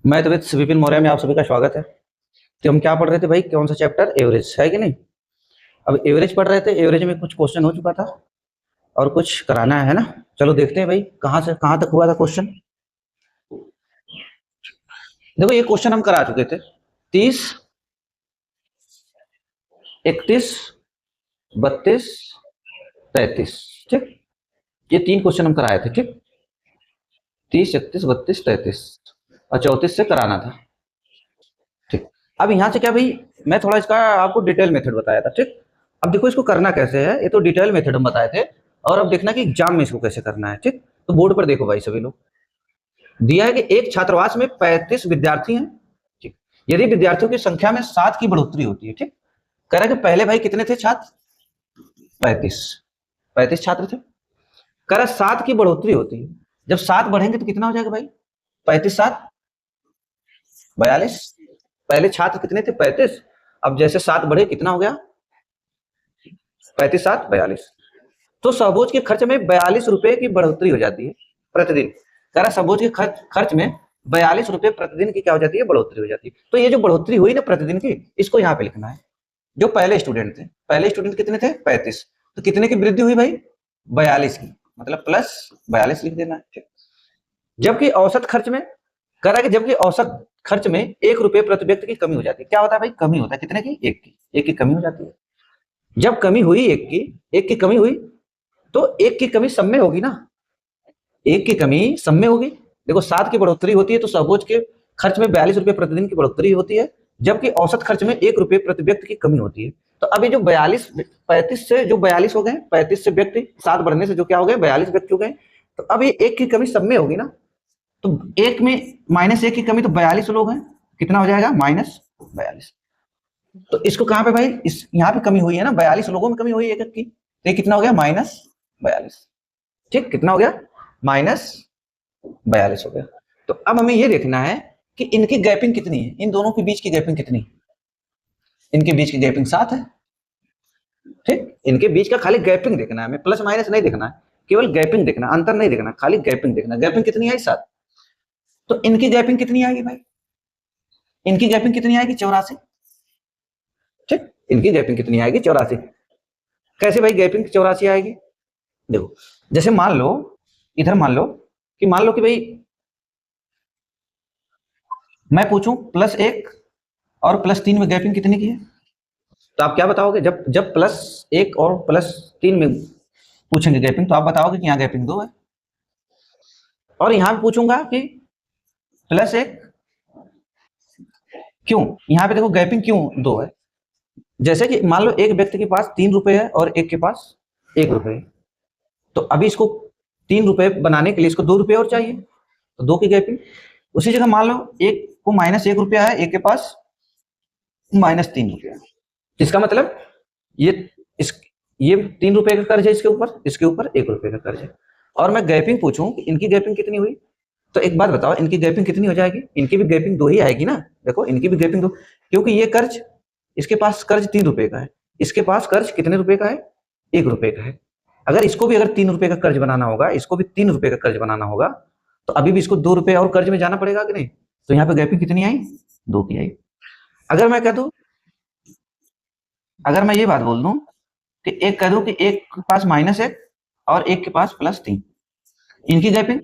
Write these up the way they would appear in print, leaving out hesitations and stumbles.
मैं तो विपिन मौर्य में आप सभी का स्वागत है। तो हम क्या पढ़ रहे थे भाई, कौन सा चैप्टर? एवरेज है कि नहीं। अब एवरेज पढ़ रहे थे, एवरेज में कुछ क्वेश्चन हो चुका था और कुछ कराना है ना। चलो देखते हैं भाई कहाँ से कहाँ तक हुआ था क्वेश्चन। देखो ये क्वेश्चन हम करा चुके थे। 30, 31, 32, 33। ठीक, ये तीन क्वेश्चन हम कराए थे। ठीक, 30, 31, 32, 33 और 34 से कराना था। ठीक, अब यहाँ से क्या भाई, मैं थोड़ा इसका आपको डिटेल मेथड बताया था। ठीक, अब देखो इसको करना कैसे है, ये तो डिटेल मेथड हम बताए थे। और अब देखना कि एग्जाम में इसको कैसे करना है। ठीक, तो बोर्ड पर देखो भाई सभी लोग, दिया है कि एक छात्रावास में 35 विद्यार्थी हैं। ठीक, यदि विद्यार्थियों की संख्या में 7 की बढ़ोतरी होती है। ठीक, कह रहा है कि पहले भाई कितने थे छात्र? 35। 35 छात्र थे। कह रहा है 7 की बढ़ोतरी होती है। जब 7 बढ़ेंगे तो कितना हो जाएगा भाई? 35 7 42। पहले छात्र कितने थे? 35। अब जैसे 7 बढ़े कितना हो गया? 35 7 42। तो सबोज के खर्च में 42 रुपए की बढ़ोतरी हो जाती है प्रतिदिन। कह रहा सबोज के खर्च में 42 रुपए प्रतिदिन की क्या हो जाती है? बढ़ोतरी हो जाती है। तो ये जो बढ़ोतरी हुई ना प्रतिदिन की, इसको यहाँ पे लिखना है। जो पहले स्टूडेंट थे, पहले स्टूडेंट कितने थे? 35। तो कितने की वृद्धि हुई भाई? 42 की, मतलब प्लस 42 लिख देना है। जबकि औसत खर्च में, कह रहा है कि जबकि औसत खर्च में 1 रुपए प्रति व्यक्ति की कमी हो जाती है। क्या होता है भाई? कमी होता है। कितने की? 1 की। 1 की कमी हो जाती है। जब कमी हुई 1 की, 1 की कमी हुई, तो 1 की कमी सब में होगी ना। 1 की कमी सब में होगी। देखो 7 की बढ़ोतरी होती है तो सबोज के खर्च में 42 रुपए प्रतिदिन की बढ़ोतरी होती है, जबकि औसत खर्च में 1 रुपए प्रति व्यक्ति की कमी होती है। तो अभी जो 42, 35 से जो 42 हो गए, 35 से व्यक्ति 7 बढ़ने से जो क्या हो गए? 42 व्यक्ति हो गए। तो अब ये 1 की कमी सब में होगी ना। तो 1 में -1 की कमी तो 42 लोग हैं। कितना हो जाएगा? -42। तो इसको कहां पे भाई, इस यहाँ पे कमी हुई है ना, 42 लोगों में कमी हुई है 1 की। तो ये कितना हो गया? -42। ठीक, कितना हो गया? -42 हो गया। तो अब हमें ये देखना है कि इनकी गैपिंग कितनी है, इन दोनों के बीच की गैपिंग कितनी है। इनके बीच की गैपिंग 7 है। ठीक, इनके बीच का खाली गैपिंग देखना है हमें, प्लस माइनस नहीं देखना है, केवल गैपिंग देखना, अंतर नहीं देखना, खाली गैपिंग देखना। गैपिंग कितनी आई? 7। तो इनकी गैपिंग कितनी आएगी भाई? इनकी गैपिंग कितनी आएगी? 84। ठीक, इनकी गैपिंग कितनी आएगी? 84। कैसे भाई गैपिंग 84 आएगी? देखो, जैसे मान लो, इधर मान लो कि भाई मैं पूछूं +1 और +3 में गैपिंग कितने की है। तो आप क्या बताओगे? जब जब +1 और +3 में पूछेंगे गैपिंग, तो आप बताओगे कि यहाँ गैपिंग 2 है। और यहां भी पूछूंगा कि +1 क्यों, यहाँ पे देखो गैपिंग क्यों 2 है। जैसे कि मान लो एक व्यक्ति के पास 3 रुपए है और एक के पास 1 रुपए है। तो अभी इसको 3 रुपए बनाने के लिए इसको 2 रुपए और चाहिए, तो 2 की गैपिंग। उसी जगह मान लो एक को -1 रुपया है, एक के पास -3 रुपया। इसका मतलब ये इस ये 3 रुपए का कर्ज है, इसके ऊपर 1 रुपए का कर्ज है। और मैं गैपिंग पूछूं कि इनकी गैपिंग कितनी हुई, तो एक बात बताओ, इनकी गैपिंग कितनी हो जाएगी? इनकी भी गैपिंग 2 ही आएगी ना। देखो इनकी भी गैपिंग 2, क्योंकि ये कर्ज, इसके पास कर्ज 3 रुपए का है, इसके पास कर्ज कितने रुपए का है? 1 रुपए का है। अगर इसको भी अगर 3 रुपए का कर्ज बनाना होगा, इसको भी 3 रुपए का कर्ज बनाना होगा, तो अभी भी इसको 2 रुपए और कर्ज में जाना पड़ेगा कि नहीं। तो यहाँ पे गैपिंग कितनी आई? 2 की आई। अगर मैं कह दूं, अगर मैं ये बात बोल दूं कि एक कह दूं कि एक के पास -1 और एक के पास +3, इनकी गैपिंग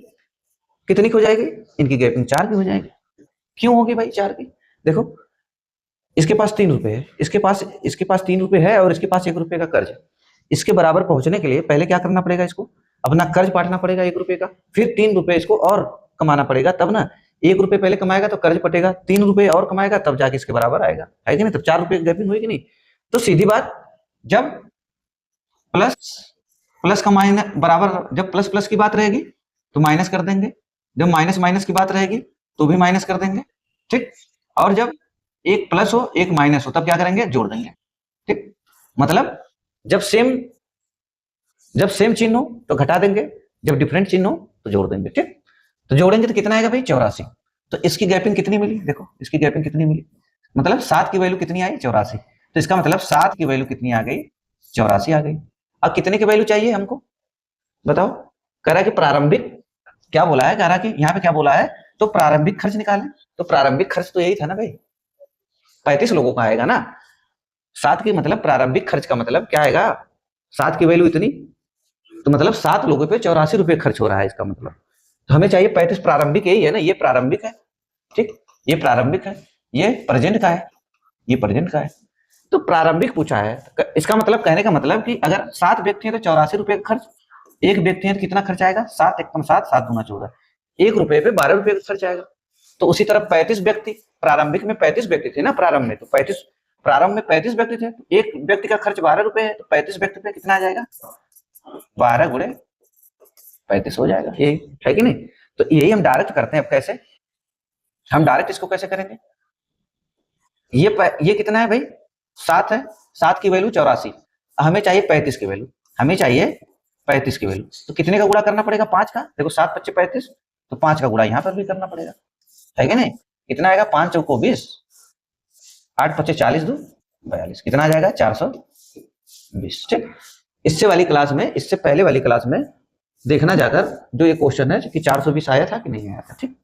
कितनी हो जाएगी? इनकी गैपिंग 4 की हो जाएगी। क्यों होगी भाई 4 की? देखो इसके पास 3 रुपए है, इसके पास 3 रुपए है और इसके पास 1 रुपए का कर्ज है। इसके बराबर पहुंचने के लिए पहले क्या करना पड़ेगा? इसको अपना कर्ज पाटना पड़ेगा 1 रुपए का, फिर 3 रुपए इसको और कमाना पड़ेगा, तब ना। 1 रुपए पहले कमाएगा तो कर्ज पटेगा, 3 रुपए और कमाएगा तब जाके इसके बराबर आएगा, है कि नहीं। तब 4 रुपए की गैपिंग हुई कि नहीं। तो सीधी बात, जब प्लस प्लस का माइनस बराबर, जब प्लस प्लस की बात रहेगी तो माइनस कर देंगे, जब माइनस माइनस की बात रहेगी तो भी माइनस कर देंगे। ठीक, और जब एक प्लस हो एक माइनस हो तब क्या करेंगे? जोड़ देंगे। ठीक, मतलब जब सेम जब सेम चिन्ह हो तो घटा देंगे, जब डिफरेंट चिन्ह हो तो जोड़ देंगे। ठीक, तो जोड़ेंगे तो कितना आएगा भाई? 84। तो इसकी गैपिंग कितनी मिली? देखो इसकी गैपिंग कितनी मिली, मतलब 7 की वैल्यू कितनी आई? 84। तो इसका मतलब 7 की वैल्यू कितनी आ गई? 84 आ गई। अब कितने की वैल्यू चाहिए हमको, बताओ। कह रहा है कि प्रारंभिक, क्या बोला है? कह रहा है कि यहाँ पे क्या बोला है तो प्रारंभिक खर्च निकालें। तो प्रारंभिक खर्च तो यही था ना भाई, 35 लोगों का आएगा ना। 7 की मतलब प्रारंभिक खर्च का मतलब क्या आएगा, 7 की वैल्यू इतनी, तो मतलब 7 लोगों पे 84 रुपए खर्च हो रहा है इसका मतलब। तो हमें चाहिए 35, प्रारंभिक यही है ना, ये प्रारंभिक है, ठीक, ये प्रारंभिक है, ये प्रेजेंट का है, ये प्रेजेंट का है। तो प्रारंभिक पूछा है, इसका मतलब कहने का मतलब कि अगर 7 व्यक्ति हैं तो 84 रुपए का खर्च, एक व्यक्ति है तो कितना खर्च आएगा, 7 एकम 7, 7 दूना 14, 1 रुपए पे 12 रुपए का खर्च आएगा। तो उसी तरह 35 व्यक्ति, प्रारंभिक में 35 व्यक्ति थे ना प्रारंभ में, तो 35, प्रारंभ में 35 व्यक्ति थे, तो एक व्यक्ति का खर्च 12 रुपए है, तो 35 व्यक्ति पे कितना आ जाएगा, 12 गुणे 35 हो जाएगा, यही है कि नहीं। तो यही हम डायरेक्ट करते हैं। अब कैसे, हम डायरेक्ट इसको कैसे करेंगे, ये कितना है भाई, 7 है, 7 की वैल्यू 84, हमें चाहिए 35 की वैल्यू, हमें चाहिए 35 की वैल्यू, तो कितने का गुणा करना पड़ेगा, 5 का। देखो 7 पच्चे 35, तो 5 का गुणा यहाँ पर भी करना पड़ेगा, है कि नहीं। कितना आएगा, 5 चौको 20, 8 पच्चे 40, 2 42, कितना आ जाएगा, 420। ठीक, इससे वाली क्लास में, इससे पहले वाली क्लास में देखना जाकर जो ये क्वेश्चन है कि 420 आया था कि नहीं आया था। ठीक,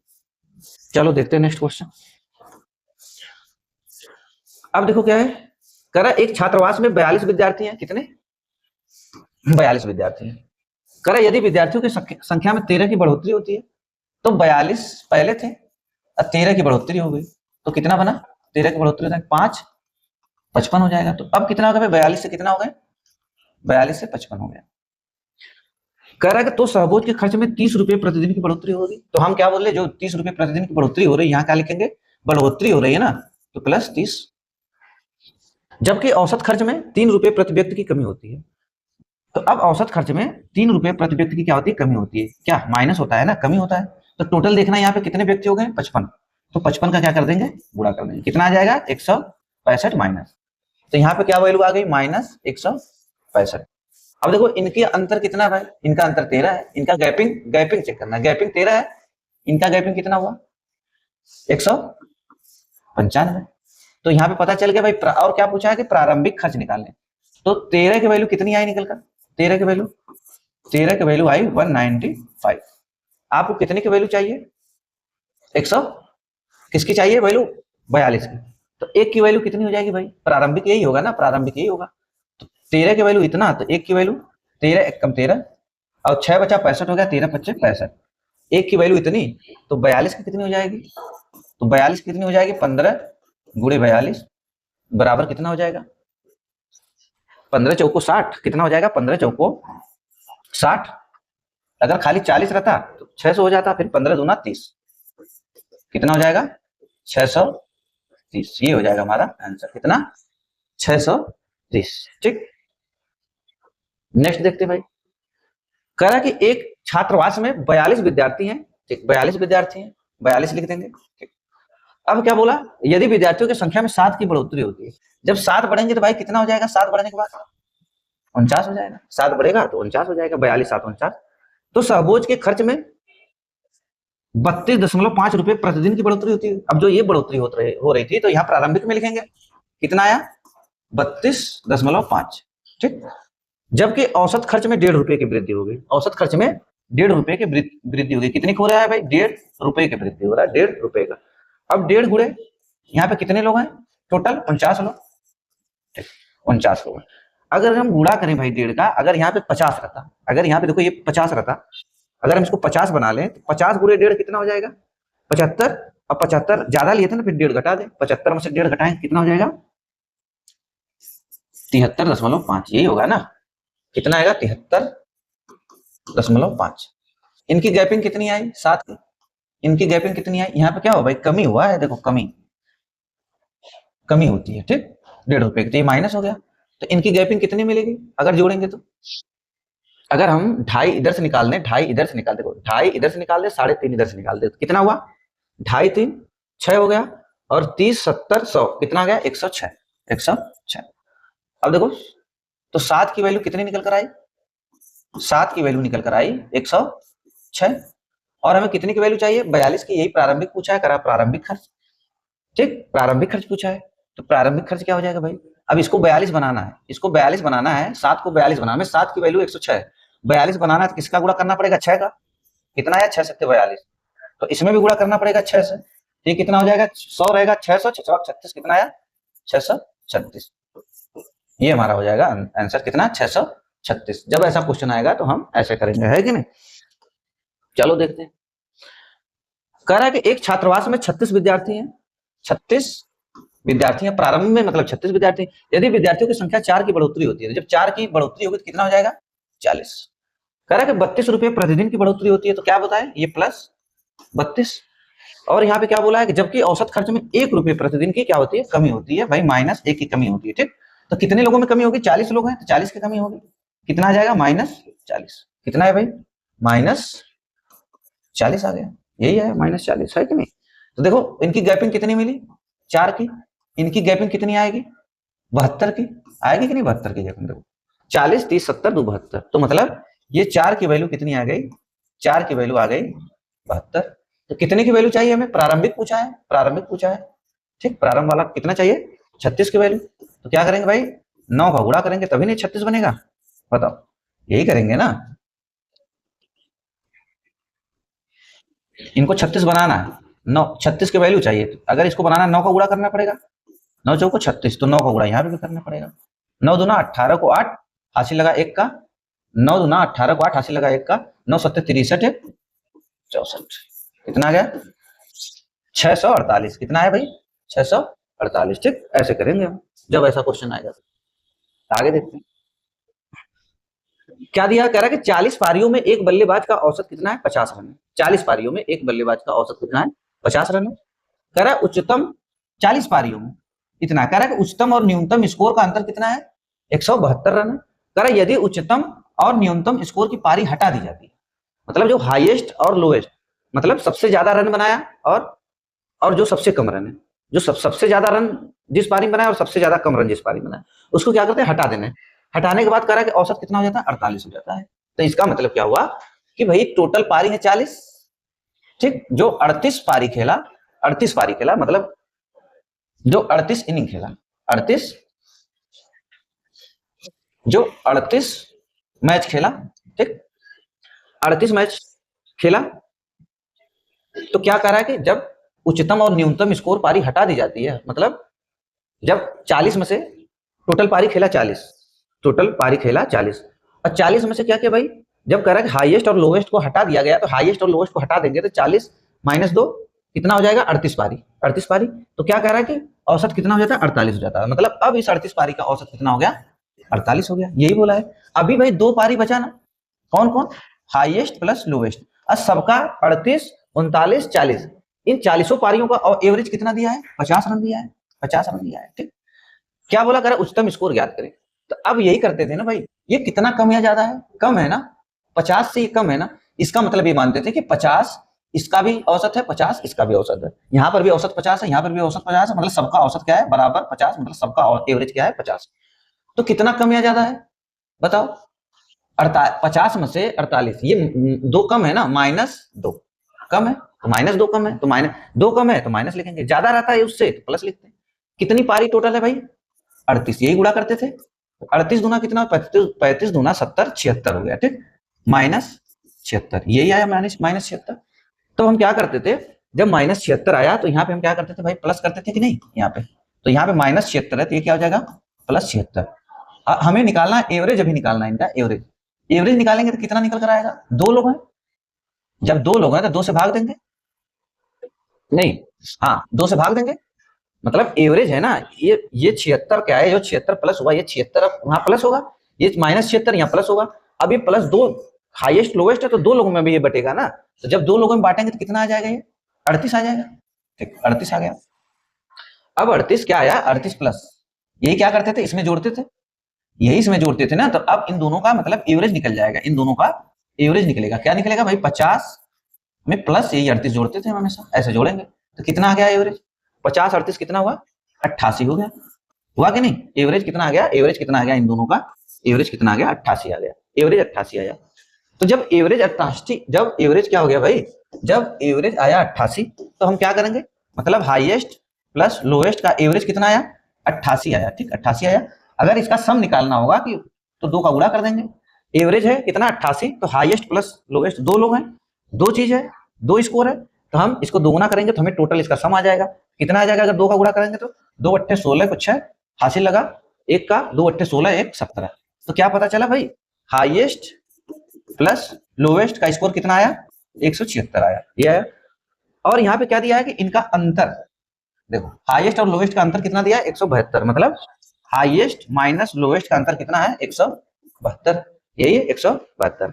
चलो देखते हैं नेक्स्ट क्वेश्चन। अब देखो क्या है, करा एक छात्रावास में 42 विद्यार्थी हैं, कितने, 42 विद्यार्थी हैं। करा यदि विद्यार्थियों की संख्या में 13 की बढ़ोतरी होती है, तो 42 पहले थे, अब 13 की बढ़ोतरी हो गई, तो कितना बना, 13 की बढ़ोतरी होता है 5, 55 हो जाएगा। तो अब कितना होगा, 42 से कितना हो गया, 42 से 55 हो गया। कह रहा है कि तो सहभोज के खर्च में 30 रुपए प्रतिदिन की बढ़ोतरी होगी। तो हम क्या बोल रहे, जो 30 रुपए प्रतिदिन की बढ़ोतरी हो रही है, यहाँ क्या लिखेंगे, बढ़ोतरी हो रही है ना, तो प्लस 30। जबकि औसत खर्च में 3 रुपए प्रति व्यक्ति की कमी होती है। तो अब औसत खर्च में 3 रुपए प्रति व्यक्ति की क्या होती है, कमी होती है, क्या माइनस होता है ना, कमी होता है। तो टोटल देखना यहाँ पे कितने व्यक्ति हो गए, 55, तो 55 का क्या कर देंगे, गुणा कर देंगे, कितना आ जाएगा, 165 माइनस, तो यहाँ पे क्या वैल्यू आ गई, माइनस 165। अब देखो इनके अंतर कितना भाई, इनका अंतर 13 है, इनका गैपिंग, गैपिंग चेक करना, गैपिंग 13 है, इनका गैपिंग कितना हुआ, 195। तो यहाँ पे पता चल गया भाई। और क्या पूछा है कि प्रारंभिक खर्च निकालने, तो 13 की वैल्यू कितनी आई निकल कर, 13 की वैल्यू, 13 की वैल्यू आई 195। आपको कितने की वैल्यू चाहिए, 100 किसकी चाहिए वैल्यू, 42 की। तो एक की वैल्यू कितनी हो जाएगी भाई, प्रारंभिक यही होगा ना, प्रारंभिक यही होगा। तो 13 की वैल्यू इतना, तो एक की वैल्यू 13 एक कम 13, और 6 बचा 65 हो गया, 13 पच्चे 65, एक की वैल्यू इतनी, तो 42 की कितनी हो जाएगी, तो 42 की कितनी हो जाएगी, 15 गुणे 42 बराबर कितना हो जाएगा, 15 चौको 60, कितना हो जाएगा, 15 चौको 60। अगर खाली 40 रहता तो 600 हो जाता, फिर 15 दूना 30, कितना हो जाएगा, 630। ये हो जाएगा हमारा आंसर, कितना, 630। ठीक, नेक्स्ट देखते भाई। कह रहा कि एक छात्रावास में 42 विद्यार्थी हैं, ठीक, 42 विद्यार्थी हैं, 42 लिख देंगे। ठीक, अब क्या बोला, यदि विद्यार्थियों की संख्या में 7 की बढ़ोतरी होती है, जब 7 बढ़ेंगे तो भाई कितना हो जाएगा, 7 बढ़ने के बाद 49 हो जाएगा, 7 बढ़ेगा तो 49 हो जाएगा, 42 7 49। तो सहभोज के खर्च में 32.5 रुपए प्रतिदिन की बढ़ोतरी होती है। अब जो ये बढ़ोतरी हो रही थी, तो यहाँ प्रारंभिक में लिखेंगे कितना आया, 32.5। ठीक, जबकि औसत खर्च में 1.5 रुपए की वृद्धि हो गई, औसत खर्च में 1.5 रुपए की वृद्धि हो गई, कितनी हो रहा है भाई, 1.5 रुपए की वृद्धि हो रहा है, 1.5 रुपए का। अब 1.5 गुणे, यहाँ पे कितने लोग हैं, टोटल 49 लोग, 49 लोग। अगर हम गुणा करें भाई 1.5 का, अगर यहाँ पे 50 रहता, अगर यहाँ पे देखो ये 50 रहता, अगर हम इसको 50 बना लें, तो 50 गुणे 1.5 कितना हो जाएगा, 75। अब 75 ज्यादा लिए थे ना, फिर 1.5 घटा दे, 75 में से 1.5 घटाएं, कितना हो जाएगा, 73.5। यही होगा ना, कितना आएगा, 73.5। इनकी गैपिंग कितनी आई, 7 की, इनकी गैपिंग कितनी आई, यहाँ पे क्या हुआ भाई, कमी हुआ है, देखो कमी, कमी होती है। ठीक, 1.5 रुपए की, तो ये माइनस हो गया। तो इनकी गैपिंग कितनी मिलेगी अगर जोड़ेंगे तो, अगर हम 2.5 इधर से निकाल दें, 2.5 इधर से निकाल दे, 2.5 इधर से निकाल दे, 3.5 इधर से निकाल दे, तो कितना हुआ, 2.5 3 6 हो गया, और 30 70 100 कितना आ गया, 106, 106। अब देखो, तो 7 की वैल्यू कितनी निकल कर आई, 7 की वैल्यू निकल कर आई 106, और हमें कितने की वैल्यू चाहिए, 42 की। यही प्रारंभिक पूछा है, करा प्रारंभिक खर्च। ठीक, प्रारंभिक खर्च पूछा है, तो प्रारंभिक खर्च क्या हो जाएगा भाई, अब इसको 42 बनाना है, इसको 42 बनाना है, 7 को 42 बनाना है, 7 की वैल्यू 106 है, 42 बनाना है तो किसका गुणा करना पड़ेगा, 6 का, कितना है, 6 7 42, तो इसमें भी गुणा करना पड़ेगा 6 से। ये कितना हो जाएगा, 100 रहेगा, 600, 636 कितना आया, 636। ये हमारा हो जाएगा आंसर कितना, 636। जब ऐसा क्वेश्चन आएगा तो हम ऐसे करेंगे, है कि नहीं। चलो देखते हैं। कह रहा है कि एक छात्रावास में 36 विद्यार्थी हैं, 36 विद्यार्थी हैं प्रारंभ में, मतलब 36 विद्यार्थी। यदि विद्यार्थियों की संख्या 4 की बढ़ोतरी होती है, तो जब 4 की बढ़ोतरी होगी तो कितना हो जाएगा, 40। कह रहा है कि 32 रुपए प्रतिदिन की बढ़ोतरी होती है, तो क्या बताए, ये प्लस 32। और यहाँ पे क्या बोला है कि जबकि औसत खर्च में 1 रुपए प्रतिदिन की क्या होती है, कमी होती है भाई, -1 की कमी होती है, ठीक। तो कितने लोगों में कमी होगी, 40 लोग हैं तो 40 की कमी होगी, कितना आ जाएगा, -40। कितना है भाई, -40 आ गया, यही है -40, है कि नहीं। तो देखो इनकी गैपिंग कितनी मिली, 4 की। इनकी गैपिंग कितनी आएगी, 72 की आएगी कि नहीं, 72 की गैपिंग। देखो 40, 30, 70, 2, 72, तो मतलब ये 4 की वैल्यू कितनी आ गई, 4 की वैल्यू आ गई 72। तो कितने की वैल्यू चाहिए हमें, प्रारंभिक पूछा है, प्रारंभिक पूछा है, ठीक। प्रारंभ वाला कितना चाहिए, 36 की वैल्यू। तो क्या करेंगे भाई, 9 का गुणा करेंगे तभी नहीं 36 बनेगा, बताओ, यही करेंगे ना। इनको 36 बनाना है, 9 36 की वैल्यू चाहिए, अगर इसको बनाना 9 का गुणा करना पड़ेगा, 9 चौको 36, तो 9 का गुणा यहाँ पे भी करना पड़ेगा। 9 दूना 18 को 8, हासिल लगा 1 का, 9 दूना 18 को 8, हासिल लगा 1 का, 9 7 63 64, कितना आ गया, 648। कितना है भाई, 648, ठीक। ऐसे करेंगे हम जब ऐसा क्वेश्चन आएगा। आगे देखते हैं क्या दिया, कह रहा है कि 40 पारियों में एक बल्लेबाज का औसत कितना है, 50 रन है। 40 पारियों में एक बल्लेबाज का औसत कितना है, 50 रन है। कह रहा है उच्चतम 40 पारियों में इतना, कह रहा है कि उच्चतम और न्यूनतम स्कोर का अंतर कितना है, 172 रन है। कह रहा है यदि उच्चतम और न्यूनतम स्कोर की पारी हटा दी जाती है, मतलब जो हाईएस्ट और लोएस्ट, मतलब सबसे ज्यादा रन बनाया और जो सबसे कम रन है, जो सबसे ज्यादा रन जिस पारी में बनाया और सबसे ज्यादा कम रन जिस पारी में बनाया, उसको क्या करते हैं, हटा देना है। हटाने के बाद कह रहा है कि औसत कितना हो जाता है, 48 हो जाता है। तो इसका मतलब क्या हुआ कि भाई टोटल पारी है 40, ठीक। जो 38 पारी खेला, 38 पारी खेला, मतलब जो 38 इनिंग खेला, 38 जो 38 मैच खेला, ठीक, 38 मैच खेला, तो क्या कह रहा है कि जब उच्चतम और न्यूनतम स्कोर पारी हटा दी जाती है, मतलब जब 40 में से टोटल पारी खेला 40, टोटल पारी खेला 40, और 40 में से क्या किया भाई, जब कह रहा है कि हाईएस्ट और लोवेस्ट को हटा दिया गया, तो हाईएस्ट और लोवेस्ट को हटा देंगे तो 40 -2 कितना हो जाएगा, 38 पारी, 38 पारी। तो क्या कह रहा है कि औसत कितना हो जाता है, 48 हो जाता है। मतलब अब इस 38 पारी का औसत कितना हो गया, 48 हो गया, यही बोला है। अभी भाई 2 पारी बचा ना, कौन कौन, हाईएस्ट प्लस लोवेस्ट, और सबका 38, 39, 40, इन 40 पारियों का एवरेज कितना दिया है, 50 रन दिया है, 50 रन दिया है, ठीक। क्या बोला, कर उच्चतम स्कोर ज्ञात करें। तो अब यही करते थे ना भाई, ये कितना कम या ज्यादा है, कम है ना, 50 से कम है ना। इसका मतलब ये मानते थे कि 50 इसका भी औसत है, 50 इसका भी औसत है, यहाँ पर भी औसत 50 है, यहाँ पर भी औसत 50 है, मतलब सबका औसत क्या है, बराबर 50, मतलब सबका एवरेज क्या है, 50। तो कितना कम या ज्यादा है, बताओ, 50 में से 48, ये 2 कम है ना, -2 कम है, तो -2 कम है, तो -2 कम है तो माइनस लिखेंगे, ज्यादा रहता है उससे तो प्लस लिखते हैं। कितनी पारी टोटल है भाई, 38, यही गुणा करते थे। 38 दूना कितना, 35 दूना 70, 76 हो गया, ठीक, -76, यही आया -76। तो हम क्या करते थे, जब -76 आया तो यहाँ पे हम क्या करते थे भाई, प्लस करते थे कि नहीं, यहाँ पे, तो यहाँ पे -76 है, तो ये क्या हो जाएगा, +76। हमें निकालना है एवरेज, अभी निकालना है इनका एवरेज। एवरेज निकालेंगे तो कितना निकल कर आएगा, 2 लोग हैं, जब 2 लोग हैं तो 2 से भाग देंगे, नहीं, हाँ 2 से भाग देंगे, मतलब एवरेज है ना, ये 76 क्या है, जो 76 प्लस हुआ, ये 76 वहां प्लस होगा, ये -76 यहाँ प्लस होगा। अब ये +2 हाईएस्ट लोवेस्ट है, तो 2 लोगों में भी ये बटेगा ना, तो जब 2 लोगों में बांटेंगे तो कितना आ जाएगा, ये 38 आ जाएगा, ठीक, 38 आ गया। अब 38 क्या आया, 38 प्लस, यही क्या करते थे, इसमें जोड़ते थे, यही इसमें जोड़ते थे ना, तो अब इन दोनों का मतलब एवरेज निकल जाएगा, इन दोनों का एवरेज निकलेगा, क्या निकलेगा भाई, 50 में प्लस यही 38 जोड़ते थे हम हमेशा, ऐसे जोड़ेंगे तो कितना आ गया एवरेज, 50 38 कितना हुआ, 88 हो गया, हुआ कि नहीं, एवरेज कितना आ गया, एवरेज कितना आ गया, इन दोनों का एवरेज कितना आ गया, 88 आ गया, एवरेज 88 आया। तो जब एवरेज 88, जब एवरेज क्या हो गया भाई, जब एवरेज आया 88, तो हम क्या करेंगे, मतलब हाईएस्ट प्लस लोएस्ट का एवरेज कितना आया, 88 आया, ठीक, 88 आया। अगर इसका सम निकालना होगा कि तो 2 का गुणा कर देंगे, एवरेज है कितना 88, तो हाईएस्ट प्लस लोएस्ट 2 लोग हैं, 2 चीज है, 2 स्कोर है, तो हम इसको दोगुना करेंगे तो हमें टोटल इसका सम आ जाएगा। कितना आ जाएगा अगर 2 का गुणा करेंगे तो 2 अट्ठे 16 को 6 हासिल लगा, 1 का 2 अट्ठे 16 1 17। तो क्या पता चला भाई, हाईएस्ट प्लस लोवेस्ट का स्कोर कितना आया, 176 आया, ये आया। और यहाँ पे क्या दिया है कि इनका अंतर देखो, हाईएस्ट और लोवेस्ट का अंतर कितना दिया है, 172, मतलब हाईएस्ट माइनस लोवेस्ट का अंतर कितना है, 172, यही है 172।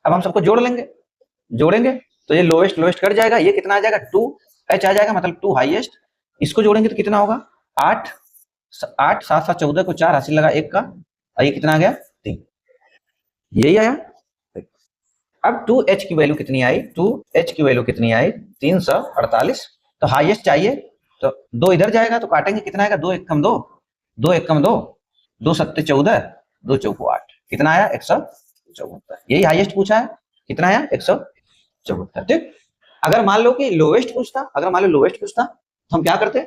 अब हम सबको जोड़ लेंगे, जोड़ेंगे तो ये लोवेस्ट लोवेस्ट कट जाएगा, ये कितना आ जाएगा 2h आ जाएगा, मतलब 2 हाईएस्ट। इसको जोड़ेंगे तो कितना होगा 8 8 7 7 14 को 4 हासिल लगा 1 का, और ये कितना आ गया 3, यही आया। अब 2h की वैल्यू कितनी आई, 2h की वैल्यू कितनी आई 348। तो हाईएस्ट चाहिए तो 2 इधर जाएगा तो काटेंगे, कितना आएगा 2 एकम 2, 2 एकम 2, 2 सत्ते 14, 2 चौको 8, कितना आया 174, यही हाईएस्ट पूछा है, कितना आया 174। ठीक, अगर मान लो कि लोवेस्ट पूछता, अगर मान लो लोवेस्ट पूछता तो हम क्या करते,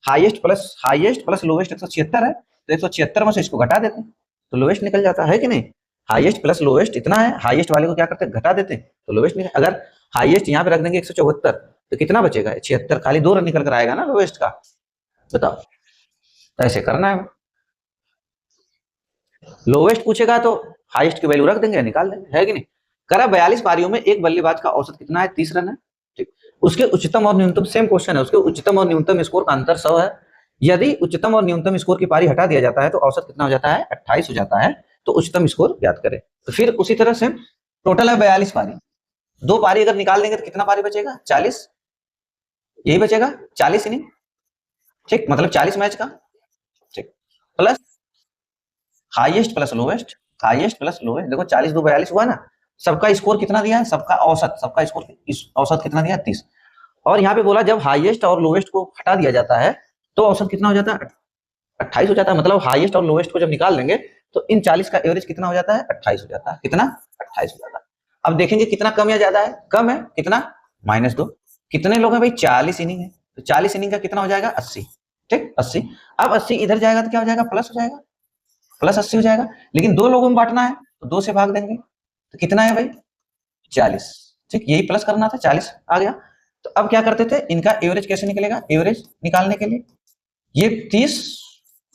हाईएस्ट प्लस लोवेस्ट 176 है, तो 176 में से इसको घटा देते तो लोवेस्ट निकल जाता है कि नहीं। हाईएस्ट प्लस लोवेस्ट इतना है, हाईएस्ट वाले को क्या करते घटा देते तो लोवेस्ट निकल। अगर हाईएस्ट यहाँ पे रख देंगे 174 तो कितना बचेगा 76, खाली 2 रन निकल कर आएगा ना लोवेस्ट का, बताओ। तो ऐसे करना है, लोवेस्ट पूछेगा तो हाईएस्ट की वैल्यू रख देंगे, निकाल देंगे, है कि नहीं। करा 42 पारियों में एक बल्लेबाज का औसत कितना है, 30 रन है। ठीक, उसके उच्चतम और न्यूनतम, सेम क्वेश्चन है, उसके उच्चतम और न्यूनतम स्कोर का अंतर 100 है। यदि उच्चतम और न्यूनतम स्कोर की पारी हटा दिया जाता है तो औसत कितना हो जाता है, 28 हो जाता है। तो उच्चतम स्कोर ज्ञात करें। तो फिर उसी तरह से टोटल है 42 पारी, 2 पारी अगर निकाल देंगे तो कितना पारी बचेगा, 40, यही बचेगा 40 इनिंग। ठीक, मतलब 40 मैच का। ठीक, plus highest plus lowest, highest plus lowest, देखो 40 2 42 हुआ ना। सबका स्कोर कितना दिया है, सबका औसत, सबका स्कोर औसत कितना दिया है 30। और यहाँ पे बोला जब हाईएस्ट और लोवेस्ट को हटा दिया जाता है तो औसत कितना हो जाता है, 28 हो जाता है। मतलब हाईएस्ट और लोवेस्ट को जब निकाल लेंगे तो इन 40 का एवरेज कितना हो जाता है, 28 हो जाता है। कितना, 28 हो जाता है। अब देखेंगे कितना कम या ज्यादा है, कम है, कितना -2। कितने लोग हैं भाई, 40 इनिंग है, तो 40 इनिंग का कितना हो जाएगा 80। ठीक, 80। अब 80 इधर जाएगा तो क्या हो जाएगा, प्लस हो जाएगा, प्लस 80 हो जाएगा। लेकिन 2 लोगों में बांटना है तो 2 से भाग देंगे तो कितना है भाई 40। ठीक, यही प्लस करना था, 40 आ गया। तो अब क्या करते थे, इनका एवरेज कैसे निकलेगा, एवरेज निकालने के लिए ये 30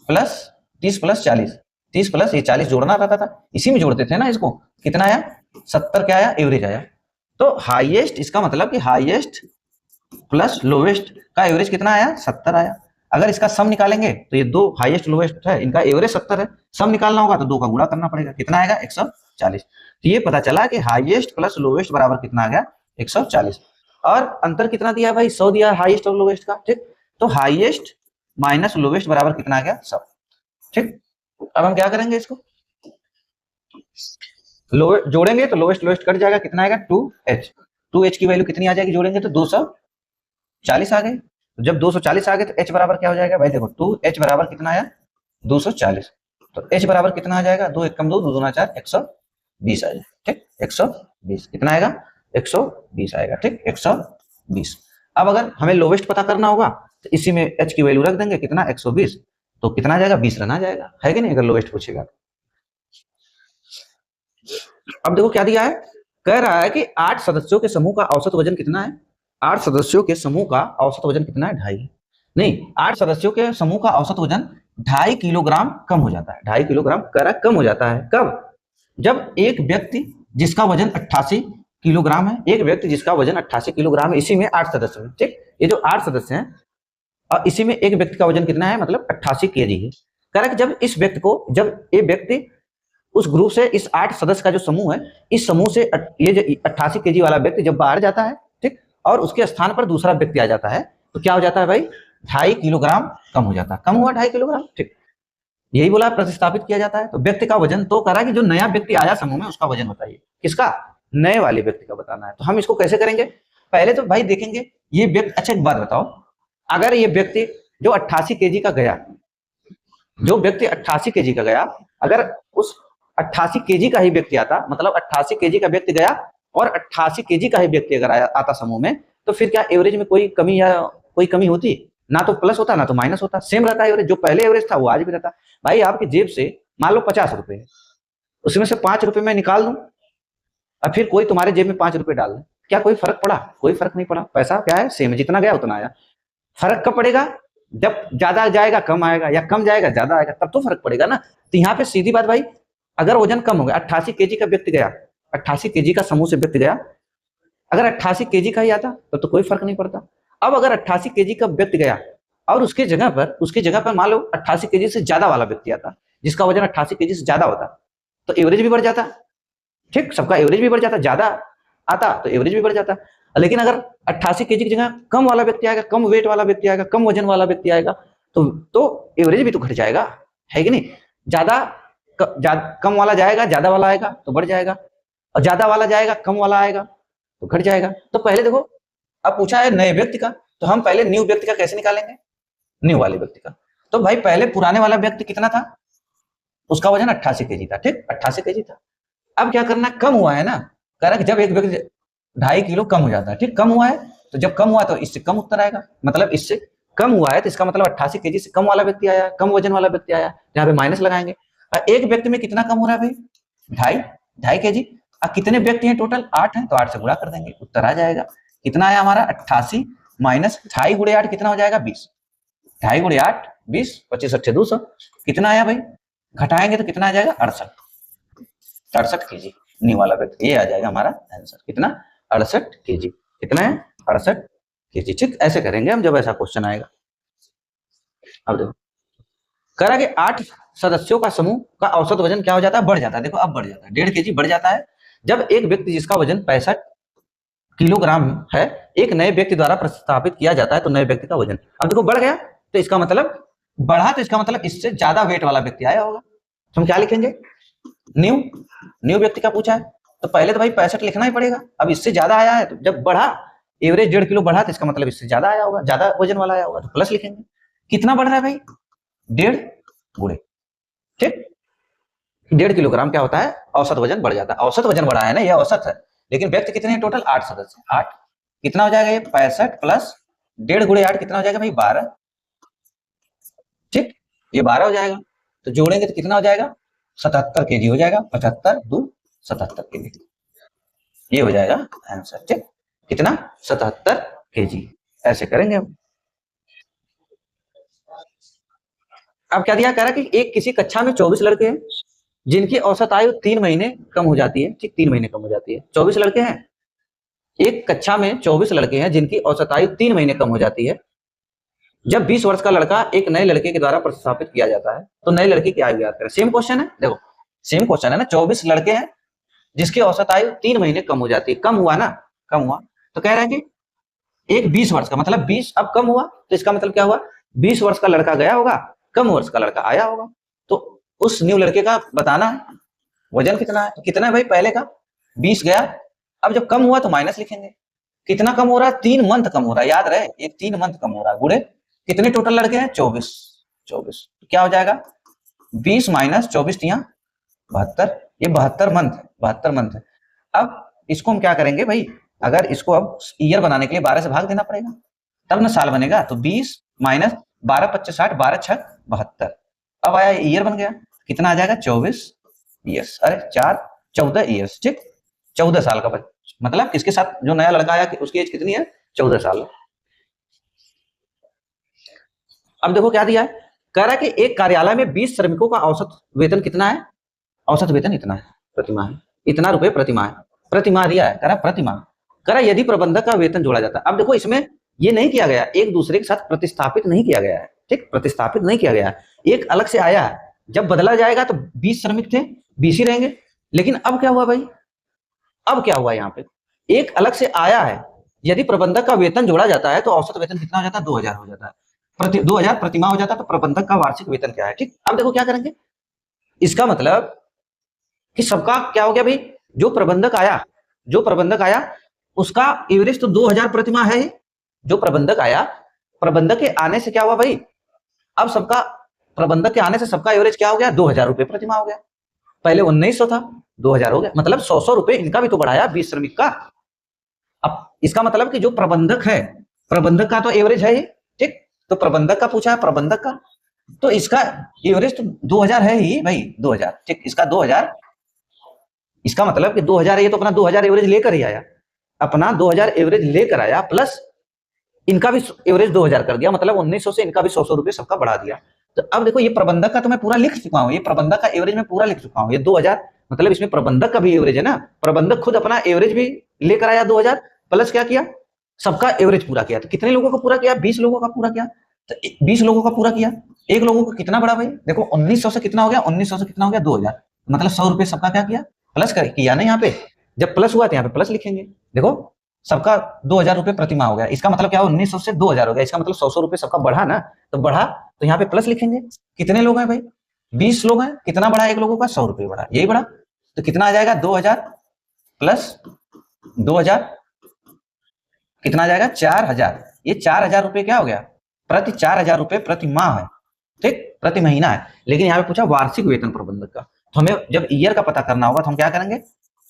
प्लस 40, 30 प्लस ये 40 जोड़ना रहता था, इसी में जोड़ते थे ना इसको। कितना आया 70, क्या आया एवरेज आया। तो हाईएस्ट, इसका मतलब कि हाईएस्ट प्लस लोवेस्ट का एवरेज कितना आया, 70 आया। अगर इसका सम निकालेंगे तो ये 2 हाईएस्ट लोवेस्ट है, इनका एवरेज 70 है, सम निकालना होगा तो 2 का गुणा करना पड़ेगा, कितना आएगा 140। तो ये पता चला कि हाईएस्ट प्लस लोवेस्ट बराबर कितना आ गया 140। और अंतर कितना दिया भाई, 100 दिया हाईएस्ट और लोवेस्ट का। ठीक, तो हाईएस्ट माइनस लोवेस्ट बराबर कितना आ गया 100। ठीक, अब हम क्या करेंगे, इसको जोड़ेंगे तो लोवेस्ट लोवेस्ट कट जाएगा, कितना आएगा 2h। 2h की वैल्यू कितनी आ जाएगी, जोड़ेंगे तो 240 आ गए। तो जब 240 आ गए तो h बराबर क्या हो जाएगा भाई, देखो 2h बराबर कितना आया 240। तो h बराबर कितना आ जाएगा, 2 एकम 2, 2 दूना 4, 120 आ जाएगा। ठीक, 120 कितना आएगा, 120 आएगा। ठीक, 120। अब अगर हमें लोवेस्ट पता करना होगा तो इसी में h की वैल्यू रख देंगे, कितना 120, तो कितना आ जाएगा 20 रन आ जाएगा, है कि नहीं, अगर लोवेस्ट पूछेगा। अब देखो क्या दिया है, कह रहा है कि 8 सदस्यों के समूह का औसत वजन कितना है, 8 सदस्यों के समूह का औसत वजन कितना है, 2.5, नहीं 8 सदस्यों के समूह का औसत वजन 2.5 किलोग्राम कम हो जाता है, 2.5 किलोग्राम कह रहा कम हो जाता है। कब, जब एक व्यक्ति जिसका वजन 88 किलोग्राम है, एक व्यक्ति जिसका वजन 88 किलोग्राम है, इसी में 8 सदस्य हैं। ठीक, ये जो 8 सदस्य हैं और इसी में एक व्यक्ति का वजन कितना है, मतलब 88 केजी है। कह रहा है कि जब इस व्यक्ति को, जब ये व्यक्ति उस ग्रुप से, इस 8 सदस्य का जो समूह है, इस समूह से ये जो 88 केजी वाला व्यक्ति जब बाहर जाता है, ठीक, और उसके स्थान पर दूसरा व्यक्ति आ जाता है, तो क्या हो जाता है भाई, 2.5 किलोग्राम कम हो जाता है। कम हुआ 2.5 किलोग्राम। ठीक, यही बोला प्रतिस्थापित किया जाता है। तो व्यक्ति का वजन तो करा कि जो नया व्यक्ति आया समूह में उसका वजन बताइए, किसका, नए वाले व्यक्ति का बताना है। तो हम इसको कैसे करेंगे, पहले तो भाई देखेंगे ये व्यक्ति। अच्छा एक बात बताओ, अगर ये व्यक्ति जो 88 केजी का गया, जो व्यक्ति 88 केजी का गया, अगर उस 88 केजी का ही व्यक्ति आता, मतलब 88 केजी का व्यक्ति गया और 88 केजी का ही व्यक्ति अगर आता समूह में, तो फिर क्या एवरेज में कोई कमी या कोई कमी होती, ना तो प्लस होता ना तो माइनस होता, सेम रहता है एवरेज। जो पहले एवरेज था वो आज भी रहता। भाई आपकी जेब से मान लो 50 रुपए है, उसमें से 5 रुपए मैं निकाल दूं और फिर कोई तुम्हारे जेब में 5 रुपए डाल दे, क्या कोई फर्क पड़ा? कोई फर्क नहीं पड़ा। पैसा क्या है, सेम, जितना गया उतना आया। फर्क कब पड़ेगा? जब ज्यादा जाएगा कम आएगा, या कम जाएगा ज्यादा आएगा, तब तो फर्क पड़ेगा ना। तो यहाँ पे सीधी बात भाई, अगर वजन कम हो गया, 88 केजी का व्यक्ति गया, 88 केजी का समूह से व्यक्ति गया, अगर 88 केजी का ही आता तो कोई फर्क नहीं पड़ता। अब अगर 88 केजी का व्यक्ति गया और उसके जगह पर मान लो 88 केजी से ज्यादा वाला व्यक्ति आता, जिसका वजन 88 केजी से ज्यादा होता, तो एवरेज भी बढ़ जाता। ठीक, सबका एवरेज भी बढ़ जाता, ज्यादा आता तो एवरेज भी बढ़ जाता। लेकिन अगर 88 केजी की जगह कम वाला व्यक्ति आएगा, कम वेट वाला व्यक्ति आएगा, कम वजन वाला व्यक्ति आएगा, तो एवरेज भी तो घट जाएगा, है कि नहीं? कम वाला जाएगा, ज्यादा वाला आएगा तो बढ़ जाएगा, और ज्यादा वाला जाएगा, कम वाला आएगा तो घट जाएगा। तो पहले देखो, अब पूछा है नए व्यक्ति का, तो हम पहले न्यू व्यक्ति का कैसे निकालेंगे? न्यू वाले व्यक्ति का। तो भाई पहले पुराने वाला व्यक्ति कितना था? उसका वजन 88 केजी था। ठीक, 88 केजी था। अब क्या करना, कम हुआ है ना, कह रहा है कि जब एक व्यक्ति 2.5 किलो कम हो जाता है, ठीक, कम हुआ है, तो जब कम हुआ तो इससे कम उत्तर आएगा, मतलब इससे कम हुआ है तो इसका मतलब 88 केजी से कम वाला व्यक्ति आया, कम वजन वाला व्यक्ति आया, यहाँ पे माइनस लगाएंगे। एक व्यक्ति में कितना कम हो रहा है भाई? 2.5 केजी। कितने व्यक्ति हैं टोटल? 8 हैं, तो 8 से गुणा कर देंगे, उत्तर आ जाएगा। कितना आया हमारा? 88 माइनस 2.5 गुणे 8 कितना हो जाएगा? 20। 2.5 गुणे 8 20, 25 अच्छे 200। कितना आया भाई? घटाएंगे तो कितना आ जाएगा? 68 केजी। न्यू वाला व्यक्ति, ये आ जाएगा हमारा आंसर। कितना? 68 केजी। कितना है? 68 केजी। ठीक, ऐसे करेंगे हम जब ऐसा क्वेश्चन आएगा। अब देखो, कह रहा है कि 8 सदस्यों का समूह का औसत वजन क्या हो जाता है? बढ़ जाता है। देखो अब बढ़ जाता है, 1.5 केजी बढ़ जाता है जब एक व्यक्ति जिसका वजन 65 किलोग्राम है, एक नए व्यक्ति द्वारा प्रतिस्थापित किया जाता है, तो नए व्यक्ति का वजन, अब देखो बढ़ गया, तो इसका मतलब बढ़ा, तो इसका मतलब इससे ज्यादा वेट वाला व्यक्ति आया होगा। तो हम क्या लिखेंगे? न्यू व्यक्ति का पूछा है, तो पहले तो भाई 65 लिखना ही पड़ेगा। अब इससे ज्यादा आया है, तो जब बढ़ा, एवरेज 1.5 किलो बढ़ा, तो इसका मतलब इससे ज्यादा आया होगा, ज्यादा वजन वाला आया होगा, तो प्लस लिखेंगे। कितना बढ़ रहा है भाई? 1.5 गुणे, ठीक, 1.5 किलोग्राम क्या होता है? औसत वजन बढ़ जाता है। औसत वजन बढ़ा है ना, यह औसत है, लेकिन व्यक्ति कितने हैं टोटल? 8 सदस्य। 8 कितना हो जाएगा? ये 65 प्लस 1.5 गुणे 8 कितना हो जाएगा भाई? 12। ठीक, ये 12 हो जाएगा, तो जोड़ेंगे तो कितना हो जाएगा? 77 केजी हो जाएगा। 75 2 77 केजी, ये हो जाएगा आंसर। ठीक, कितना? 77 केजी। ऐसे करेंगे हम। अब क्या दिया? कह रहा है कि एक किसी कक्षा में 24 लड़के हैं जिनकी औसत आयु 3 महीने कम हो जाती है। ठीक, 3 महीने कम हो जाती है। 24 लड़के हैं, एक कक्षा में 24 लड़के हैं जिनकी औसत आयु 3 महीने कम हो जाती है। जब 20 वर्ष का लड़का एक नए लड़के के द्वारा प्रतिस्थापित किया जाता है, तो नए लड़के की आयु ज्ञात करें। सेम क्वेश्चन है, देखो सेम क्वेश्चन है ना। 24 लड़के हैं जिसकी औसत आयु 3 महीने कम हो जाती है। कम हुआ ना, कम हुआ, तो कह रहा है कि एक 20 वर्ष का, मतलब 20 अब कम हुआ, तो इसका मतलब क्या हुआ? 20 वर्ष का लड़का गया होगा, कम वर्ष का लड़का आया होगा, तो उस न्यू लड़के का बताना है वजन कितना है। तो कितना है भाई? पहले का 20 गया, अब जब कम हुआ तो माइनस लिखेंगे। कितना कम हो रहा है? 3 मंथ कम हो रहा है, याद रहे, एक 3 मंथ कम हो रहा है, गुणे कितने टोटल लड़के हैं? 24। तो क्या हो जाएगा? 20 माइनस 24 तिया 72, ये 72 मंथ, 72 मंथ है। अब इसको हम क्या करेंगे भाई? अगर इसको अब ईयर बनाने के लिए 12 से भाग देना पड़ेगा, तब ना साल बनेगा। तो 20 माइनस 12 25 60, 12 6 72, अब आया ईयर बन गया। कितना आ जाएगा? 24 ईयर्स। अरे 14 ईयर्स। ठीक, 14 साल का बच्चा, मतलब इसके साथ जो नया लड़का आया उसकी एज कितनी है? 14 साल। अब देखो क्या दिया है, कह रहा है कि एक कार्यालय में 20 श्रमिकों का औसत वेतन कितना है? औसत वेतन इतना है प्रतिमाह, इतना रुपए प्रतिमाह, प्रतिमाह दिया है, कह रहा प्रतिमाह। कह रहा यदि प्रबंधक का वेतन जोड़ा जाता है, अब देखो इसमें ये नहीं किया गया, एक दूसरे के साथ प्रतिस्थापित नहीं किया गया है। ठीक, प्रतिस्थापित नहीं किया गया है, एक अलग से आया है। जब बदला जाएगा तो 20 श्रमिक थे, 20 ही रहेंगे। लेकिन अब क्या हुआ भाई? अब क्या हुआ? यहाँ पे एक अलग से आया है, यदि प्रबंधक का वेतन जोड़ा जाता है तो औसत वेतन कितना हो जाता है? 2000 हो जाता है, 2000 प्रतिमाह हो जाता है। तो प्रबंधक का वार्षिक वेतन क्या है? ठीक, अब देखो क्या करेंगे, इसका मतलब कि सबका क्या हो गया भाई? जो प्रबंधक आया उसका एवरेज तो 2000 प्रतिमाह है। जो प्रबंधक आया, प्रबंधक के आने से क्या हुआ भाई? अब सबका, प्रबंधक के आने से सबका एवरेज क्या हो गया? 2000 रुपए प्रतिमाह हो गया। पहले 1900 था, 2000 हो गया, मतलब 100 रुपए इनका भी तो बढ़ाया 20 श्रमिक का। अब इसका मतलब कि जो प्रबंधक है, प्रबंधक का तो एवरेज है ही। ठीक, तो प्रबंधक का पूछा है, प्रबंधक का, तो इसका एवरेज तो 2000 है ही भाई, 2000। ठीक, इसका 2000, इसका मतलब कि 2000 ये तो अपना 2000 एवरेज लेकर ही आया। अपना 2000 एवरेज लेकर आया, प्लस इनका भी एवरेज 2000 कर दिया, मतलब 1900 से इनका भी 100 रुपए सबका बढ़ा दिया। तो अब देखो ये प्रबंधक का तो मैं पूरा लिख चुका हूँ, ये प्रबंधक का एवरेज मैं पूरा लिख चुका हूँ। ये 2000 मतलब इसमें प्रबंधक का भी एवरेज है ना, प्रबंधक खुद अपना एवरेज भी लेकर आया 2000, प्लस क्या किया, सबका एवरेज पूरा किया। तो कितने लोगों का पूरा किया, 20 लोगों का पूरा किया। तो 20 लोगों का पूरा किया, एक लोगों को कितना बढ़ा भाई, देखो 1900 से कितना हो गया, 1900 से कितना हो गया 2000, मतलब 100 रुपए सबका क्या किया, प्लस किया ना। यहाँ पे जब प्लस हुआ तो यहाँ पे प्लस लिखेंगे। देखो सबका 2000 रुपए प्रति माह हो गया, इसका मतलब क्या हो, 1900 से 2000 हो गया, इसका मतलब 100 रुपए सबका बढ़ा ना, तो बढ़ा तो यहाँ पे प्लस लिखेंगे। कितने लोग हैं भाई, 20 लोग हैं, कितना बढ़ा एक लोगों का, 100 रुपए बढ़ा, यही बढ़ा। तो कितना आ जाएगा, 2000 प्लस 2000 कितना आ जाएगा, 4000। ये 4000 रुपए क्या हो गया, प्रति 4000 रुपए प्रति माह है, ठीक, प्रति महीना है। लेकिन यहाँ पे पूछा वार्षिक वेतन प्रबंधक का, तो हमें जब ईयर का पता करना होगा तो हम क्या करेंगे,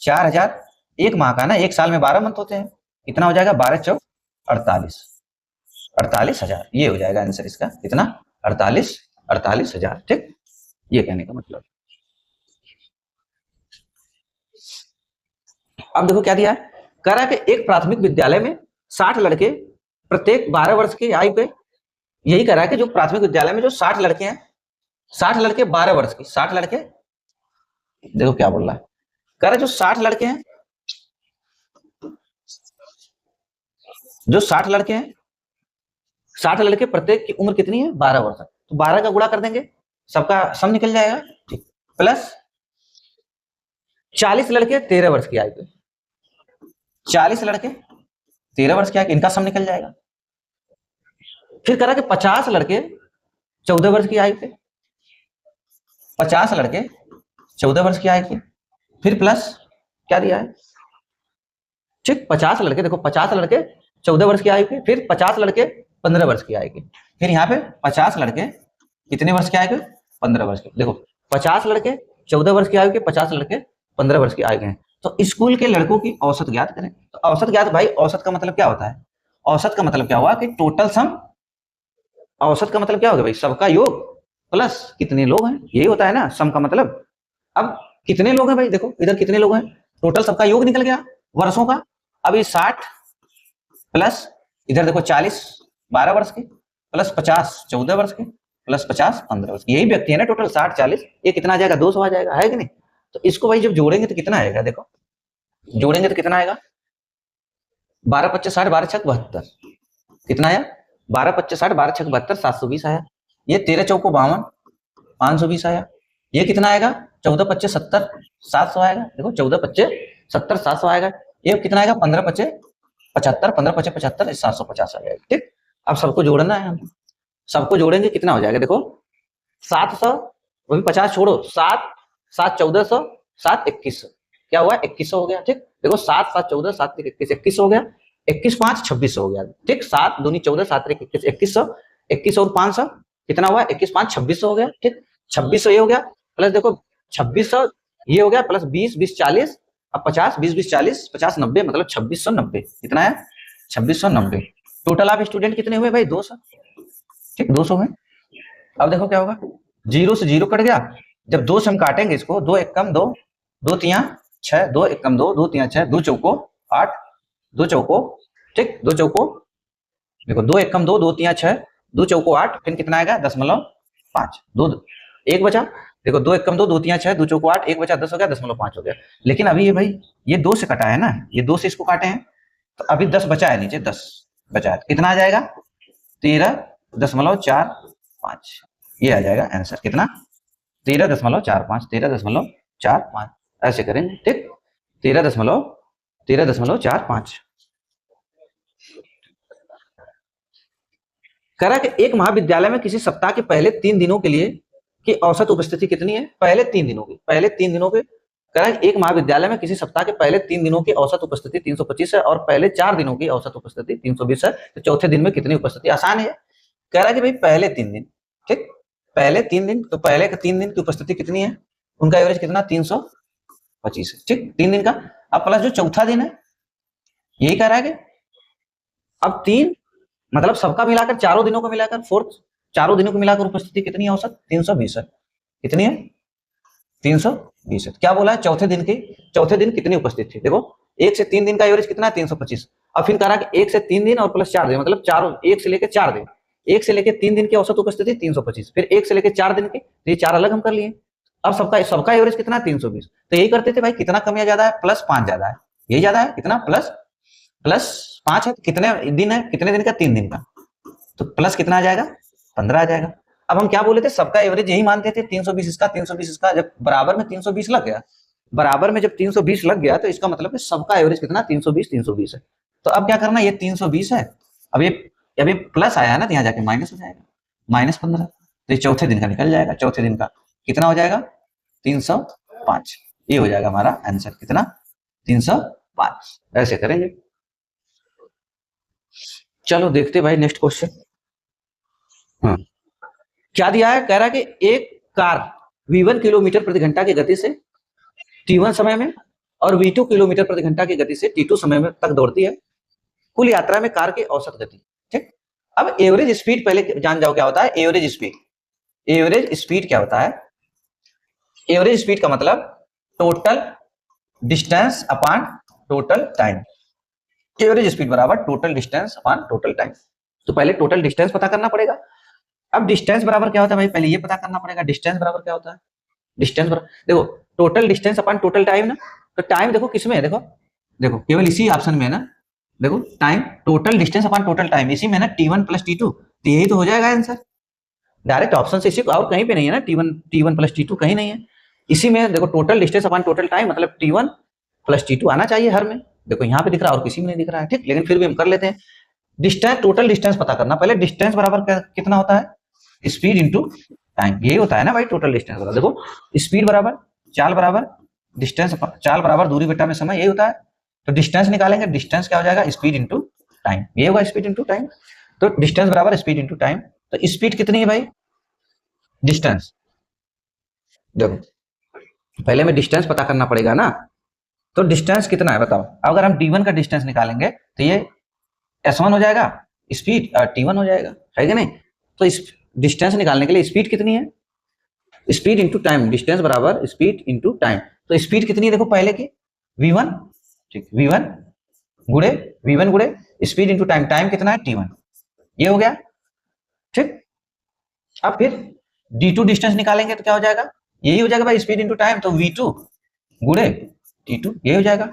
4000 एक माह का ना, एक साल में 12 मंथ होते हैं, कितना हो जाएगा, 12 चौक 48 ये हो जाएगा आंसर इसका, कितना, 48 हजार, ठीक। ये कहने का मतलब। अब देखो क्या दिया है, कह रहा है कि एक प्राथमिक विद्यालय में 60 लड़के प्रत्येक 12 वर्ष की आयु पे, यही कह रहा है कि जो प्राथमिक विद्यालय में जो 60 लड़के हैं, 60 लड़के 12 वर्ष की, 60 लड़के, देखो क्या बोल रहा है, कह रहा है जो 60 लड़के हैं, जो 60 लड़के हैं, 60 लड़के प्रत्येक की उम्र कितनी है, 12 वर्ष, तो 12 का गुणा कर देंगे, सबका सम निकल जाएगा, ठीक, प्लस 40 लड़के 13 वर्ष की आयु पे, 40 लड़के 13 वर्ष की आयु, इनका सम निकल जाएगा। फिर करा कि 50 लड़के 14 वर्ष की आयु पे, 50 लड़के 14 वर्ष की आयु पे, फिर प्लस क्या दिया है, ठीक, 50 लड़के, देखो 50 लड़के 14 वर्ष की आयु के, फिर 50 लड़के 15 वर्ष की आयु के, फिर यहाँ पे 50 लड़के कितने वर्ष की आयु के, 15 वर्ष के। देखो 50 लड़के 14 वर्ष की आयु के, 50 लड़के 15 वर्ष की आयु के हैं। तो स्कूल के लड़कों की औसत ज्ञात करें। तो औसत ज्ञात भाई, औसत का मतलब क्या होता है, औसत का मतलब क्या हुआ कि टोटल सम, औसत का मतलब क्या होगा भाई, सबका योग प्लस कितने लोग हैं, यही होता है ना सम का मतलब। अब कितने लोग हैं भाई, देखो इधर कितने लोग हैं, टोटल सबका योग निकल गया वर्षों का। अब ये 60 प्लस इधर देखो 40 12 वर्ष के, प्लस 50 14 वर्ष के, प्लस 50 15 वर्ष के, यही व्यक्ति है ना टोटल 60 40, ये कितना आ जाएगा, 200 आ जाएगा, है कि नहीं। तो इसको भाई जब जोड़ेंगे तो कितना आएगा, देखो जोड़ेंगे तो कितना आएगा, 12 25 60 12 6 72, कितना आया, 12 25 60 12 6 72, 720 आया। ये 13 चौको 52, 520 आया। ये कितना आएगा, 14 25 70, 700 आएगा। देखो 14 25 70 700 आएगा। ये कितना आएगा, 15 25 75, 15 25 75, 750 आ जाएगा, ठीक। अब सबको जोड़ना है, हम सबको जोड़ेंगे कितना हो जाएगा, देखो 700, वो भी 50 छोड़ो, 7 7 1400, 7 2100, क्या हुआ 2100 हो गया, ठीक। देखो 7 7 14 7 21 2100 हो गया, 21 5 2600 हो गया, ठीक। 7 दूनी 14 7 21 2100, 21 और 500 कितना हुआ, 21 5 2600 हो गया, ठीक। 2600 ये हो गया, प्लस देखो 2600 ये हो गया, प्लस 20 20 40, अब 50 20 20 40 50 90, मतलब 2690, कितना है 2690। टोटल आप स्टूडेंट कितने हुए भाई, 200, ठीक 200 में। अब देखो क्या होगा, 0 से 0 कट गया, जब 2 से हम काटेंगे इसको, 2 1 कम 2, 2 3 6, 2 1 कम 2, 2 3 6, 2 चौको 8, 2 चौको, ठीक 2 चौको, देखो 2 1 कम 2, 2 3 6, 2 चौको 8, फिर कितना आएगा 10.5, 2 1 बचा, देखो 2 1 कम 2, 2 3 6, 2 चौको 8, 1 बचा 10 हो गया, 10.5 हो गया। लेकिन अभी ये भाई ये 2 से कटा है ना, ये 2 से इसको काटे हैं, तो अभी 10 बचा है, नीचे 10 बचा है, कितना आ जाएगा 13.45, ये आ जाएगा आंसर, कितना 13.45, 13.45 ऐसे करेंगे, ठीक 13.45। करा कि एक महाविद्यालय में किसी सप्ताह के पहले 3 दिनों के लिए की औसत उपस्थिति कितनी है, पहले 3 दिनों की, पहले 3 दिनों के। कह रहा है एक महाविद्यालय में किसी सप्ताह के पहले 3 दिनों की औसत उपस्थिति 325 है और पहले 4 दिनों की औसत उपस्थिति 320 है, तो चौथे दिन में कितनी उपस्थिति, आसान है। कह रहा है कि भाई पहले 3 दिन, ठीक पहले 3 दिन, तो पहले के 3 दिन की उपस्थिति कितनी है, उनका एवरेज कितना 325 है, ठीक 3 दिन का। अब प्लस जो चौथा दिन है, यही कह रहा है कि अब 3 मतलब सबका मिलाकर, चारों दिनों को मिलाकर, फोर्थ चारों दिनों को मिलाकर उपस्थिति कितनी है, औसत 320 है, कितनी है 320 है। क्या बोला है, चौथे दिन की, चौथे दिन कितनी उपस्थित थी, देखो 1 से 3 दिन का एवरेज कितना है 325। अब फिर कह रहा कि 1 से 3 दिन और प्लस 4 दिन, मतलब चारों 1 से लेकर 4 दिन, 1 से लेकर 3 दिन की औसत उपस्थिति 325, फिर 1 से लेकर 4 दिन की, तो ये 4 अलग हम कर लिए। अब सबका सबका एवरेज कितना है 320। तो यही करते थे भाई, कितना कम या ज्यादा है, +5 ज्यादा है, यही ज्यादा है, कितना +5 है, कितने दिन है, कितने दिन का 3 दिन का, तो प्लस कितना आ जाएगा 15 आ जाएगा। अब हम क्या बोले थे, सबका एवरेज यही मानते थे 320 इसका 320 इसका, जब बराबर में 320 लग गया, बराबर में जब 320 लग गया तो इसका मतलब है सबका एवरेज कितना 320 है। तो अब क्या करना, ये 320 है, अब ये प्लस आया है ना, तो यहाँ जाके माइनस हो जाएगा, -15, तो ये चौथे दिन का निकल जाएगा, चौथे दिन का कितना हो जाएगा 305, ये हो जाएगा हमारा आंसर, कितना 305। ऐसे करेंगे। चलो देखते भाई नेक्स्ट क्वेश्चन। हाँ, क्या दिया है, कह रहा है कि एक कार v1 किलोमीटर प्रति घंटा की गति से t1 समय में और v2 किलोमीटर प्रति घंटा की गति से t2 समय में तक दौड़ती है। कुल यात्रा में कार की औसत गति, ठीक। अब एवरेज स्पीड पहले जान जाओ क्या होता है, एवरेज स्पीड। एवरेज स्पीड क्या होता है, एवरेज स्पीड का मतलब total distance upon total time. Average speed बराबर total distance upon total time. तो पहले टोटल डिस्टेंस पता करना पड़ेगा। अब डिस्टेंस बराबर क्या होता है भाई, पहले ये पता करना पड़ेगा डिस्टेंस बराबर क्या होता है। डिस्टेंस बराबर देखो total distance upon total time ना, तो टाइम देखो किसमें है, देखो देखो केवल इसी ऑप्शन में है ना, देखो time total distance upon total time इसी में है ना, t1 + t2, तो यही तो हो जाएगा आंसर। डायरेक्ट ऑप्शन से इसी और कहीं पे नहीं है ना, t1 + t2 कहीं नहीं है, इसी में देखो total distance upon total time मतलब t1 + t2 आना चाहिए हर में। देखो यहाँ पे दिख रहा है और किसी में नहीं दिख रहा है, ठीक, लेकिन फिर भी हम कर लेते हैं। डिस्टेंस, टोटल डिस्टेंस पता करना पहले, डिस्टेंस बराबर कितना होता है, स्पीड इंटू टाइम, यही होता है ना भाई टोटल डिस्टेंस बराबर। देखो स्पीड बराबर चाल बराबर डिस्टेंस, चाल बराबर दूरी बटा में समय, यही होता है। तो डिस्टेंस निकालेंगे, डिस्टेंस क्या हो जाएगा, स्पीड इंटू टाइम, ये होगा स्पीड इंटू टाइम। तो डिस्टेंस बराबर स्पीड इंटू टाइम, तो स्पीड कितनी है भाई, डिस्टेंस, देखो पहले में डिस्टेंस पता करना पड़ेगा ना, तो डिस्टेंस कितना है बताओ। अगर हम d1 का डिस्टेंस निकालेंगे तो ये s1 हो जाएगा, स्पीड t1 हो जाएगा, है कि नहीं। तो इस डिस्टेंस निकालने के लिए स्पीड कितनी है, स्पीड इंटू टाइम, डिस्टेंस बराबर स्पीड इंटू टाइम। तो स्पीड कितनी है देखो पहले की v1, ठीक, v1 गुड़े स्पीड इंटू टाइम, टाइम कितना है t1, ये हो गया, ठीक। अब फिर d2 डिस्टेंस निकालेंगे तो क्या हो जाएगा, यही हो जाएगा भाई स्पीड इंटू टाइम, तो v2 गुड़े t2, ये हो जाएगा।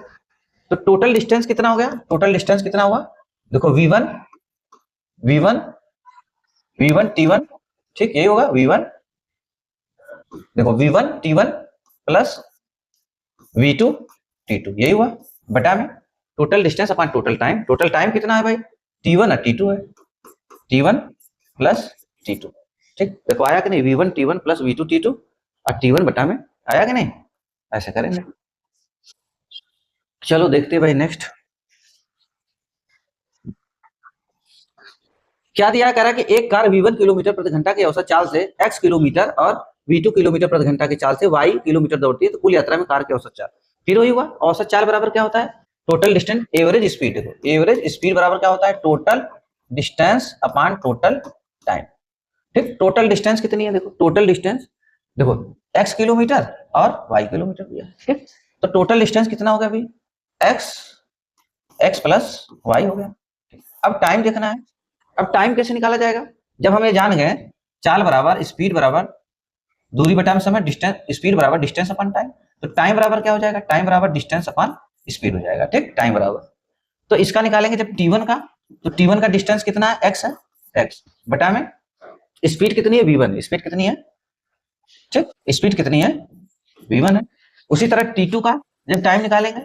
तो टोटल डिस्टेंस कितना हो गया, टोटल डिस्टेंस कितना हुआ, देखो v1 t1, ठीक, यही होगा v1, देखो v1 t1 plus v2 t2, यही हुआ बटा में total distance upon total time. Total time कितना है भाई, t1 और t2 है, t1 प्लस t2, ठीक। देखो आया कि नहीं, v1 t1 plus v2 t2 और t1 बटा में, आया कि नहीं, ऐसे करेंगे। चलो देखते हैं भाई नेक्स्ट क्या दिया, कह रहा है कि एक कार v1 किलोमीटर प्रति घंटा की औसत चाल से x किलोमीटर और v2 किलोमीटर प्रति घंटा की चाल से y किलोमीटर दौड़ती है, तो कुल यात्रा में कार की औसत चाल, फिर वही हुआ, औसत चाल बराबर क्या होता है, टोटल डिस्टेंस, एवरेज स्पीड। देखो एवरेज स्पीड बराबर क्या होता है, total distance upon total time, ठीक। टोटल डिस्टेंस कितनी है, देखो टोटल डिस्टेंस, देखो x किलोमीटर और y किलोमीटर दिया, ठीक। तो टोटल डिस्टेंस कितना हो गया भाई, x प्लस y हो गया। अब टाइम देखना है, अब टाइम कैसे निकाला जाएगा, जब हम ये जान गए चाल बराबर स्पीड बराबर दूरी बटा में समय, डिस्टेंस, स्पीड बराबर डिस्टेंस अपॉन टाइम, तो टाइम बराबर क्या हो जाएगा, टाइम बराबर डिस्टेंस अपॉन स्पीड हो जाएगा, ठीक, टाइम बराबर। तो इसका निकालेंगे जब t1 का, तो t1 का डिस्टेंस कितना है, x है, x बटा में स्पीड कितनी है, v1, स्पीड कितनी है, ठीक, स्पीड कितनी है, v1 है। उसी तरह t2 का जब टाइम निकालेंगे,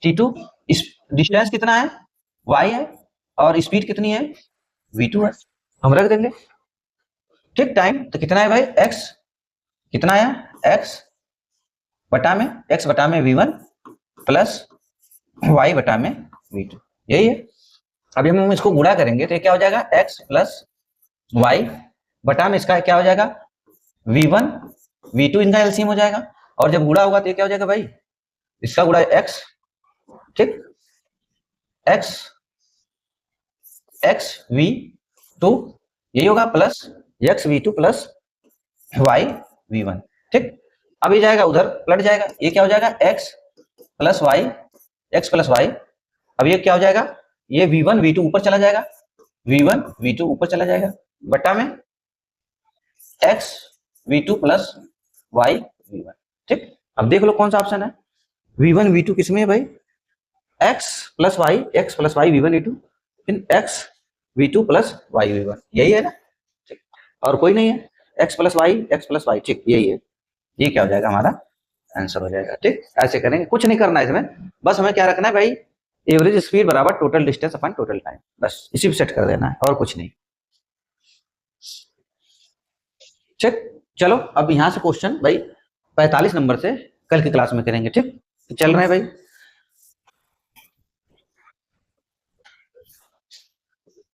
t2 डिस्टेंस कितना है, y है, और स्पीड कितनी है, v2 है, हम रख देंगे, ठीक। टाइम तो कितना है भाई, x कितना आया, x बटा में v1 प्लस y बटा में v2, यही है। अभी हम इसको गुणा करेंगे तो ये क्या हो जाएगा, x प्लस y बटा में इसका क्या हो जाएगा, v1 v2, इनका एलसीएम हो जाएगा, और जब गुणा होगा तो ये क्या हो जाएगा भाई, इसका गुणा x, ठीक, x v2 यही होगा, plus x v2 plus y v1, ठीक। अब ये जाएगा उधर पलट जाएगा, ये क्या हो जाएगा, x plus y x plus y. अब ये क्या हो जाएगा, ये v1 v2 ऊपर चला जाएगा, v1 v2 ऊपर चला जाएगा बटा में x v2 plus y v1। ठीक, अब देख लो कौन सा ऑप्शन है, v1 v2 किसमें है भाई, x plus y v1 v2, फिर x v2 plus y v1, यही है ना। ठीक, और कोई नहीं है, x प्लस y, ठीक यही है, ये क्या हो जाएगा हमारा आंसर हो जाएगा। ठीक, ऐसे करेंगे, कुछ नहीं करना है इसमें, बस हमें क्या रखना है भाई, एवरेज स्पीड बराबर टोटल डिस्टेंस अपन टोटल टाइम, बस इसी पे सेट कर देना है और कुछ नहीं। ठीक, चलो अब यहां से क्वेश्चन भाई 45 नंबर से कल की क्लास में करेंगे। ठीक, तो चल रहे हैं भाई।